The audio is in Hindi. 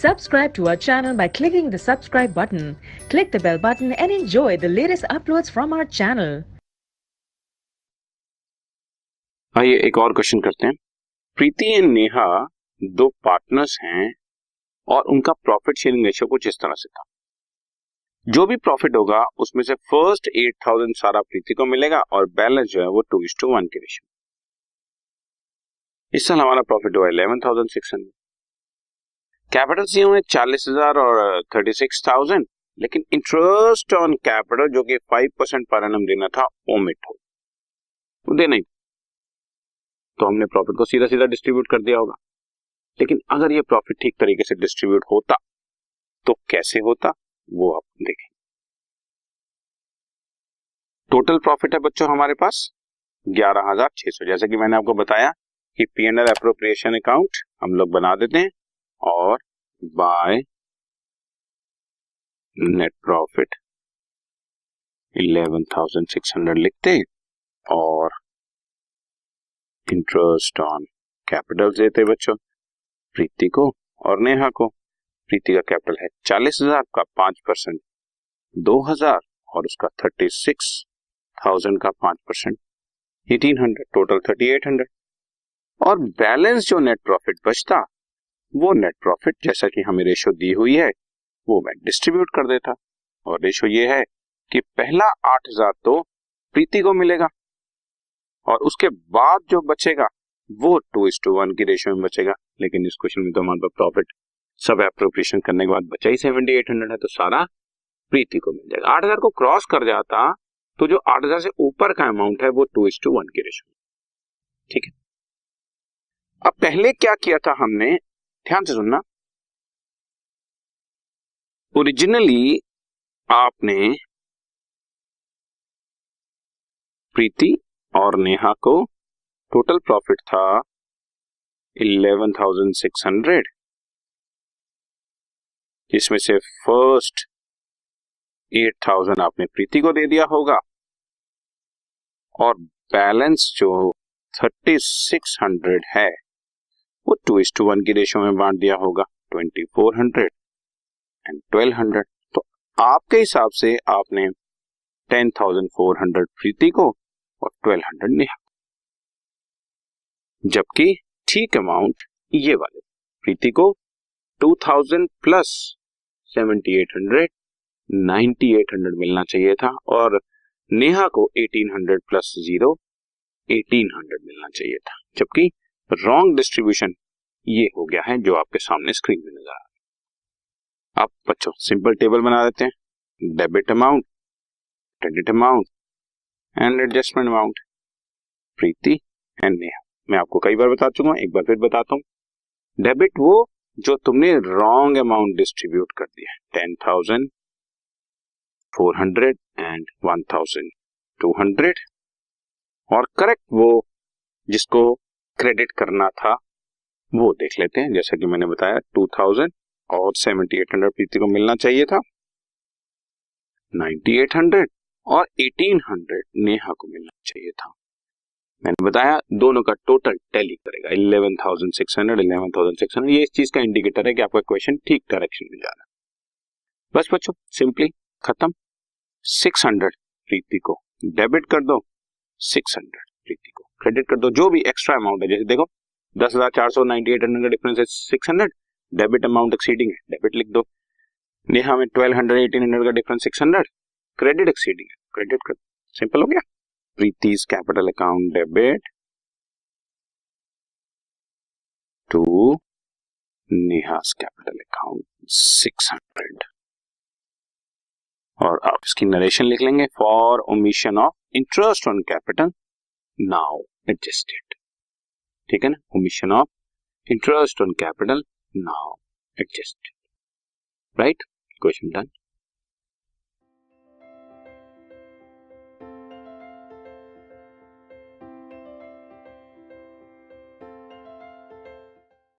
Subscribe to our channel by clicking the subscribe button. Click the bell button and enjoy the latest uploads from our channel. आइए एक और क्वेश्चन करते हैं। प्रीति एंड नेहा दो पार्टनर्स हैं और उनका प्रॉफिट शेयरिंग रेशियो कुछ इस तरह से था। जो भी प्रॉफिट होगा उसमें से फर्स्ट 8,000 सारा प्रीति को मिलेगा और बैलेंस जो है वो 2:1 के रेशियो। इस साल हमारा प्रॉफिट हुआ 11,600। कैपिटल सी हुए 40,000 और 36,000, लेकिन इंटरेस्ट ऑन कैपिटल जो कि 5% पर एनम देना था ओमिट हो, वो देना ही, तो हमने प्रॉफिट को सीधा सीधा डिस्ट्रीब्यूट कर दिया होगा। लेकिन अगर ये प्रॉफिट ठीक तरीके से डिस्ट्रीब्यूट होता तो कैसे होता वो आप देखें। टोटल प्रॉफिट है बच्चों हमारे पास 11,600। जैसे कि मैंने आपको बताया कि P&L एप्रोप्रिएशन अकाउंट हम लोग बना देते हैं और बाय नेट प्रॉफिट 11,600 लिखते हैं और इंटरेस्ट ऑन कैपिटल देते बच्चों प्रीति को और नेहा को। प्रीति का कैपिटल है 40,000 का 5% 2,000 और उसका 36,000 का 5% 1,800, टोटल 3,800। और बैलेंस जो नेट प्रॉफिट बचता वो नेट प्रॉफिट जैसा कि हमें रेशो दी हुई है वो मैं डिस्ट्रीब्यूट कर देता। और रेशो ये है कि पहला 8,000 तो प्रीति को मिलेगा और उसके बाद जो बचेगा वो 2:1 की रेशियो में बचेगा। लेकिन इस क्वेश्चन में तो हमारे पास प्रॉफिट सब एप्रोप्रिएशन करने के बाद बचा ही 7,800 है, तो सारा प्रीति को मिल जाएगा। 8,000 को क्रॉस कर जाता तो जो 8,000 से ऊपर का अमाउंट है वो 2:1 की रेशियो में। ठीक है, अब पहले क्या किया था हमने, ध्यान से सुनना। ओरिजिनली आपने प्रीति और नेहा को टोटल प्रॉफिट था 11,600, जिसमें से फर्स्ट 8,000 आपने प्रीति को दे दिया होगा और बैलेंस जो 3,600 है वो 2:1 की रेशियो में बांट दिया होगा, 2,400 एंड 1,200। तो आपके हिसाब से आपने 10,400 प्रीति को और 1,200 नेहा, जबकि ठीक अमाउंट ये वाले प्रीति को 2,000 प्लस 7,800 9,800 मिलना चाहिए था और नेहा को 1,800 प्लस 0 1,800 मिलना चाहिए था, जबकि रॉन्ग डिस्ट्रीब्यूशन ये हो गया है जो आपके सामने स्क्रीन में नजर आ रहा है। अब बच्चों सिंपल टेबल बना देते हैं, debit amount, credit amount and adjustment amount, Preeti and Neha. मैं आपको कई बार बता चुका हूं, एक बार फिर बताता हूं। डेबिट वो जो तुमने रॉन्ग अमाउंट डिस्ट्रीब्यूट कर दिया, 10,400 एंड 1,200, और करेक्ट वो जिसको क्रेडिट करना था वो देख लेते हैं। जैसा कि मैंने बताया 2,000 और 7,800 प्रीति को मिलना चाहिए था, 9,800 और 1,800 नेहा को मिलना चाहिए था। मैंने बताया दोनों का टोटल टैली करेगा 11,600 11,600। ये इस चीज का इंडिकेटर है कि आपका क्वेश्चन ठीक डायरेक्शन में जा रहा है। बस बच्चों सिंपली खत्म। 600 प्रीति को डेबिट कर दो, 600 प्रीति को क्रेडिट कर दो। जो भी एक्स्ट्रा अमाउंट है, जैसे देखो 10,400 9,800 का डिफरेंस है 600, डेबिट अमाउंट एक्सीडिंग है, डेबिट लिख दो। नेहा में 1,200 1,800 का डिफरेंस 600, क्रेडिट एक्सीडिंग है, क्रेडिट कर दो। सिंपल हो गया। Preeti's capital account debit to Neha's capital account 600। और आप इसकी नरेशन लिख लेंगे, for omission of interest on capital now adjusted. ठीक है ना, omission of interest on capital now adjusted, right. Question done.